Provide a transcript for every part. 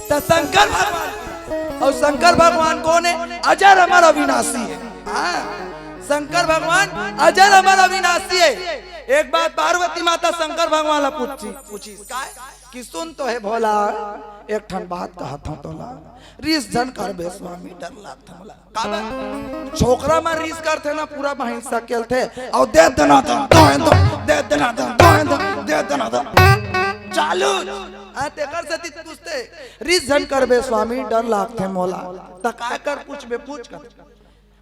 तो शंकर भगवान, और शंकर भगवान कौन है? अजर अमर अविनाशी है। शंकर भगवान अजर अमर अविनाशी है। एक बात पार्वती माता शंकर भगवान ला पूछी कि सुन तो है भोला, एक ठन बात कहा था तोला, रीस जन कर बे स्वामी, डर लागत हमरा काबे छोकरा में रीस करते ना पूरा महिषा खेलते और दे देना दे देना चालू तेकर सती पूछते रीस जन कर बे स्वामी, डर लागते मोला तका कर पूछ बे पूछ कर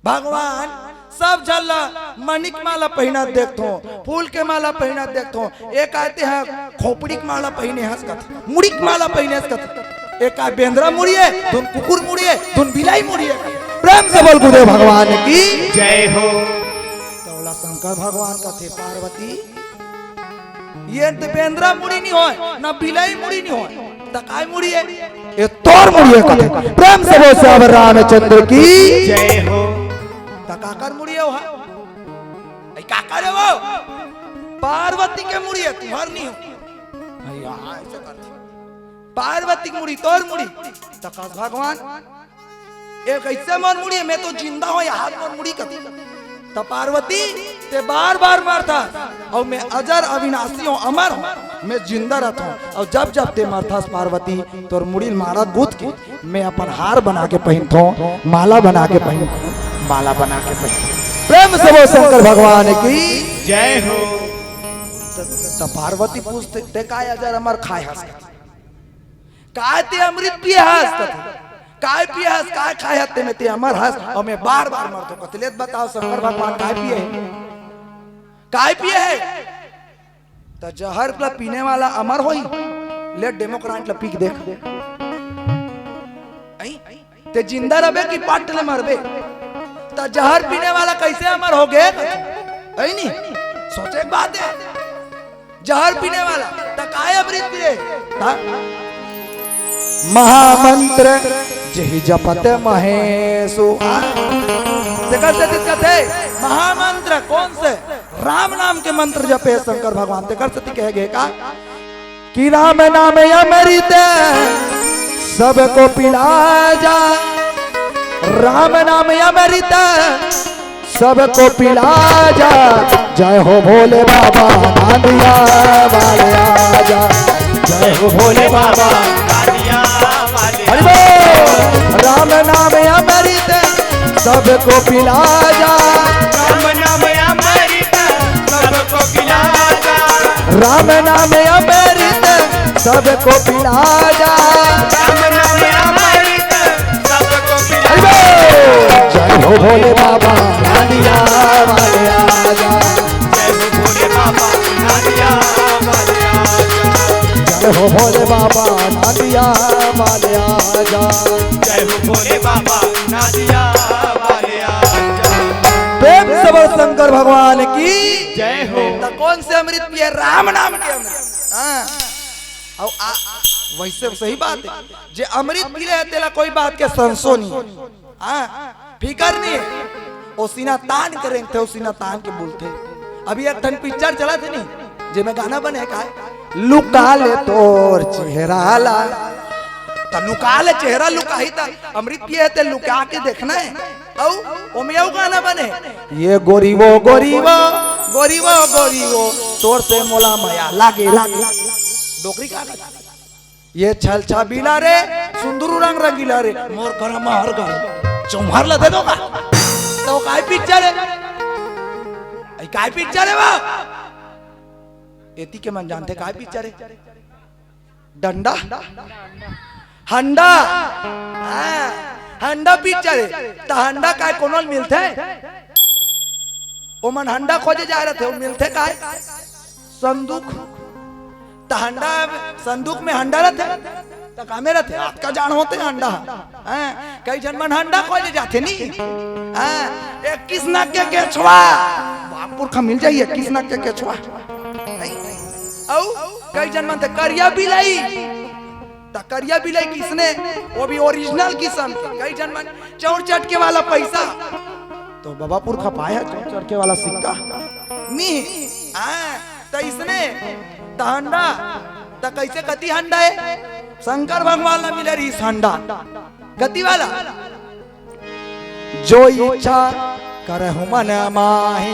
भगवान सब झल्ला मणिक माला पहना देखतो, फूल के माला पहना देखतो, एक आते हैं खोपड़ी की माला पहने हंसकत, मुड़िक माला पहने हंसकत, एक आ बेंद्रा मुड़िए, धुन कुकुर मुड़िए, धुन बिलाई मुड़िए। प्रेम से बोल गुरुदेव भगवान की जय हो। तोला शंकर भगवान का थे पार्वती, ये बेंद्रा मुड़ी नहीं हो ना बिलाई मुड़ी नहीं हो, तकाय मुड़ी है ये तोर मुड़ी है कथे। प्रेम से बोल श्याम रामचंद्र की जय हो। काकर मुड़िए हो काकर है वो पार्वती के मुड़िए, तुम्हार नहीं हो ऐसे करती पार्वती की मुड़ी तोर मुड़ी तका भगवान एक ऐसे मन मुड़िए, मैं तो जिंदा हूं हाथ मन मुड़ी कती तो पार्वती ते बार बार मारता और मैं अजर अविनाशी हूं, अमर हूं, मैं जिंदा रहता हूं, और जब जब ते मारता पार्वती तोर मुड़ी मारा गुद के मैं अपन हार बना के पहनता हूं, माला बना के पहनता, माला बना के पहनता। प्रेम से वो शंकर भगवान की जय हो। तो पार्वती पूछते ते काय अजर अमर खाए हंस काय ते अमृत पिए हंस काय पिए हंस काय खाए हते में ते अमर हंस, और मैं बार बार मरतो कतलेत बताओ शंकर भगवान काय पिए है? काय पिए है? तो जहर ला पीने वाला अमर होई, ले डेमोक्रेट ला पीक देख ते जिंदा रहे कि पाट ले मरबे, तो जहर पीने वाला कैसे अमर हो गए? है नहीं सोचे एक बात है, जहर पीने वाला तो काय अमृत पिए? महामंत्र जहि जपत महेशु, महामंत्र कौन से? राम नाम के मंत्र जपे शंकर भगवान। तेकर सती कह गए का कि राम नाम अमृत सबको पिला जा, राम नाम अमृत सबको पिला जा, जय हो भोले बाबा नादिया वाले आजा, जय हो भोले बाबा नादिया वाले। राम नाम अमृत सबको पिला जा, राम नाम अमृत सबको पिला जा, राम नाम अमृत सबको पिला जा, राम नाम अमृत सबको पिला जा, जय हो भोले बाबा नादिया वाले आजा, जय हो भोले बाबा नादिया वाले आजा, जय हो भोले बाबा नादिया वाले आजा, जय हो भोले बाबा नादिया वाले आजा। प्रेम से बोल शंकर भगवान की जय हो। तो कौन से अमृत पिए? राम नाम के अमृत। और वैसे सही बात है, जे अमृत पी रहे तेला कोई बात के संसो नहीं, फिकर नहीं है, ओ सीना तान करें थे, ओ सीना तान के बोलते। अभी एक टन पिक्चर चला थे नहीं जे में गाना बने का लुका ले तोर चेहरा ला, तो लुका ले चेहरा लुका ही था, अमृत पिए थे लुका के देखना है। औ ओमे औ गाना बने ये गोरी वो तोर से मोला माया लागे लागे डोकरी का ये छल छबीला रे सुंदरू रंग रंगीला रे मोर घर में हर घर चौहार ला दे दो का तो काय पिक्चर है? आई काय पिक्चर है वो? एती के मन जानते काय पिक्चर है? डंडा हंडा, हंडा पिक्चर है। तो हंडा काय कोनो मिलते ओ मन हंडा खोजे जा रहे थे, वो मिलते काय? संदूक। तो हंडा संदूक में हंडा रहते तो कामे रहते हाथ का जान होते हंडा। कई जन मन हंडा खोजे जाते नहीं। एक किस नक के केछवा बापुर खा मिल जाइए किस नक के केछवा। औ कई जन मन करिया बिलाई, तो करिया बिलाई किसने? वो भी ओरिजिनल किस्म। कई जन मन चौड़ चटके वाला पैसा, तो बाबापुर खपाया चौड़ चटके वाला सिक्का नहीं। तो इसने तो हंडा तो कैसे कती हंडा है? शंकर भगवान ने मिले रही संडा गति वाला जो इच्छा करहु मन माहि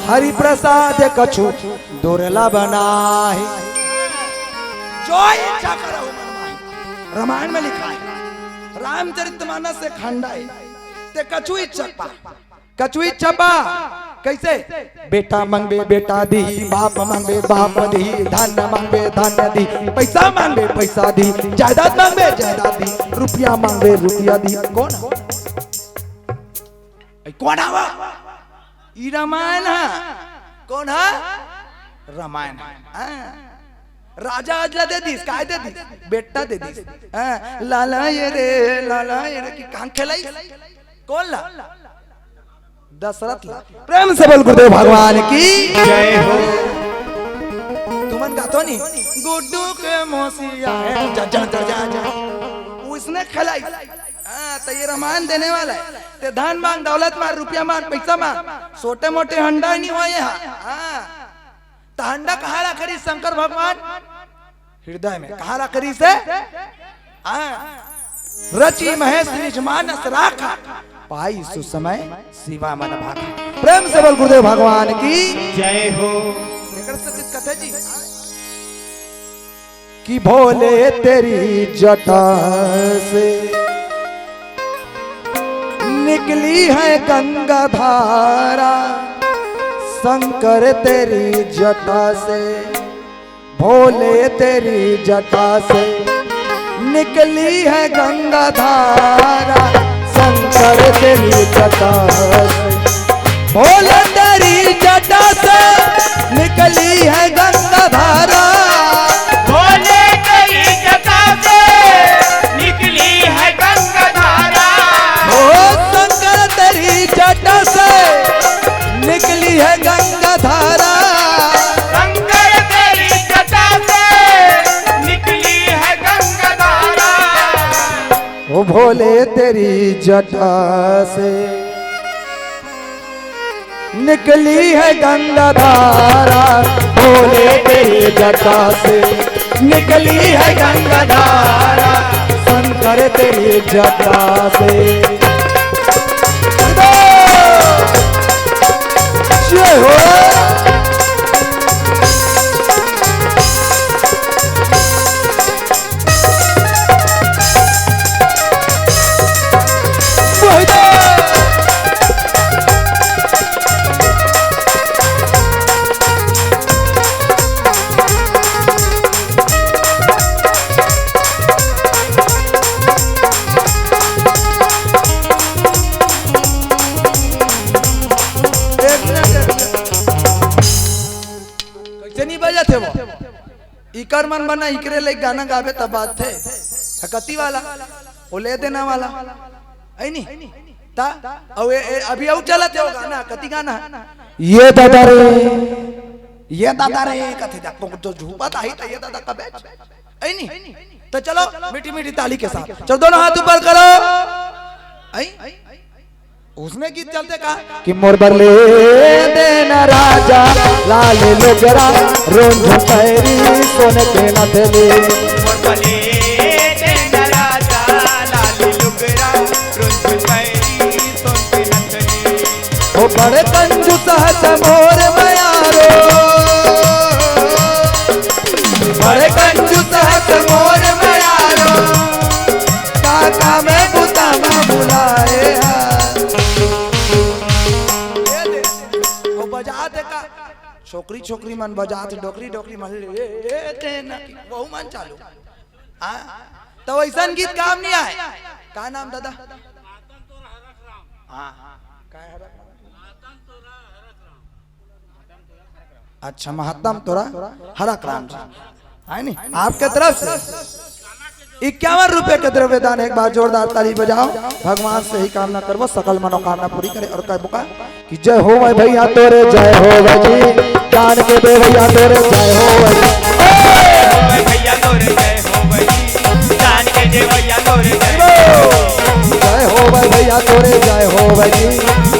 हरि प्रसाद कछु दुर्लभ नाही। जो इच्छा करहु मन माहि रामायण में लिखा है, रामचरितमानस से खंडा है ते कछु इच्छा पा, कछु इच्छा पा कैसे बेटा मांगे बेटा दी, बाप मांगे बाप दी, धन मांगे धन दी, पैसा मांगे पैसा दी, जायदाद मांगे जायदाद दी, रुपया मांगे रुपया दी। कौन कौन आवा ई रामायण है, कौन है रामायण है। राजा अजला दे दी, काय दे दी, बेटा दे दी, लाला ये रे की कान खेलाई, कौन ला दशरथ ला। प्रेम से बोल गुरुदेव भगवान की जय हो। तुमन गातो नहीं गुड्डू के मौसिया है जा जा जा जा उसने खिलाई। तो ये रामायण देने वाला है, ते धन मांग दौलत मांग रुपया मांग पैसा मांग, छोटे मोटे हंडा नहीं हुआ यहाँ। तो हंडा कहाँ ला करी शंकर भगवान हृदय में, कहाँ ला करी से रची महेश निज मानस राखा पाई सुसमय शिवा मन भागा। प्रेम से बोल गुरुदेव भगवान की जय हो। कथे जी कि भोले तेरी जटा से निकली है गंगा धारा, शंकर तेरी जटा से भोले तेरी जटा से निकली है गंगा धारा, शंकर तेरी जटा से भोले तेरी जटा से निकली है गंगा धारा, भोले तेरी जटा से निकली है गंगा धारा, ओ शंकर तेरी जटा से निकली है गंगा धारा, शंकर तेरी जटा से निकली है गंगा धारा, ओ भोले तेरी जटा से निकली है गंगा धारा, भोले तेरी जटा से निकली है गंगा धारा, शंकर तेरी जटा से। जय हो। थे वो इकर मन बना इकरे ले गाना गावे तब बात थे हकती वाला वो ले देना वाला ऐ नहीं ता अभी आउ चला थे वो गाना कति गाना ये दादा रे कथे जा तो झूपा था ही तो ये दादा का बैच ऐ नहीं तो चलो मीठी मीठी ताली के साथ चलो दोनों हाथ ऊपर करो ऐ उसने गीत चलते कहा कि मोर बरले देना राजा लाल लोगरा रोंझ पैरी सोने के नथले, मोर बरले देना राजा लाल लोगरा रोंझ पैरी सोने के नथले, ओ बड़े कंजूस है मोर मयारो, बड़े कंजूस है मोर मयारो, काका में बुता में बुलाए छोकरी छोकरी मन बजात डोकरी डोकरी मन वहु मन चालू तो वैसन गीत काम नहीं आए। का नाम दादा अच्छा महात्म तोरा हरक राम जी है नी आपके तरफ से 51 रुपए के द्रव्य दान। एक बार जोरदार ताली बजाओ, भगवान से ही कामना करवो सकल मनोकामना पूरी करे। और कह बुका कि जय हो भाई भैया तोरे जय हो जी, दान के दे भैया तोरे जय हो भैया तोरे जय हो भाई, दान के दे भैया तोरे जय हो भाई भैया तोरे जय हो जी,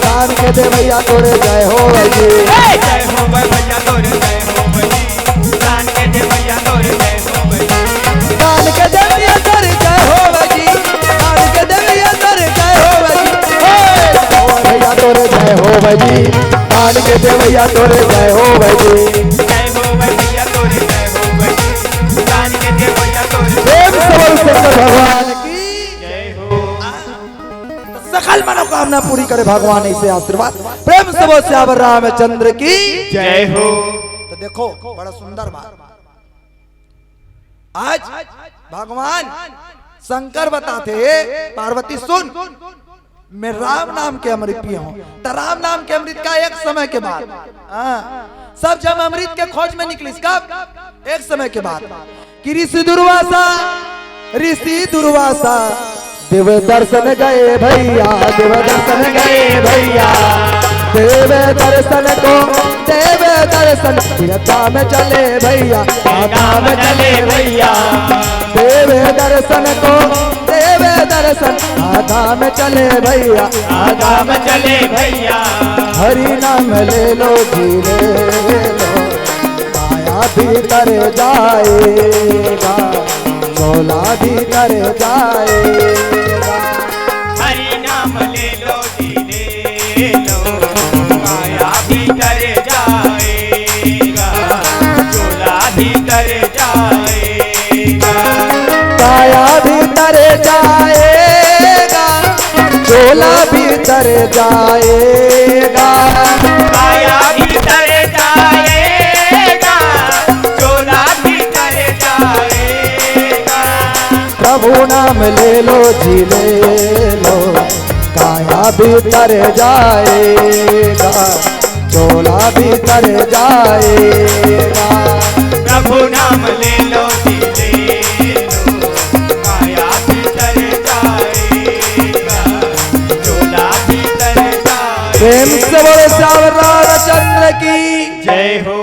दान के दे भैया तोरे जय हो जी, जय हो भैया तोरे जय हो भाई, दान के दे भैया तोरे जय हो भाई, दान भजी जान के देवैया तोरे जय हो भजी जय हो भाई भैया तोरे जय हो भाई जान के देवैया तोरे प्रेम से बोल शंकर भगवान की जय हो सकल मनोकामना पूरी करे भगवान ऐसे आशीर्वाद। प्रेम से बोल श्यावर रामचंद्र की। जय हो। तो देखो बड़ा सुंदर बात, आज भगवान शंकर बताते पार्वती सुन, मैं राम नाम के अमृत पिया हूं। तो राम नाम के अमृत का एक समय के बाद सब जब अमृत के खोज में निकली, कब? एक समय के बाद कि ऋषि दुर्वासा देव दर्शन गए भैया, देव दर्शन गए भैया, देव दर्शन को देव दर्शन तीर्था में चले भैया, धाम चले भैया देव दर्शन को देव दर्शन धाम चले भैया, धाम चले भैया हरि नाम ले लो जी ले लो, माया भीतर जाएगा चोला भीतर जाएगा, हरि नाम ले लो जी ले लो, माया भीतर जाएगा चोला भीतर जाएगा, माया भीतर जाएगा चोला भीतर जाएगा, माया भीतर जाएगा चोला भीतर जाएगा, प्रभु नाम ले लो जी ले लो, काया भीतर जाएगा चोला भीतर जाएगा, प्रभु नाम ले लो जी ले लो, माया भीतर जाएगा चोला भीतर जाएगा। प्रेम से बोलो श्यावर रामचंद्र की जय हो।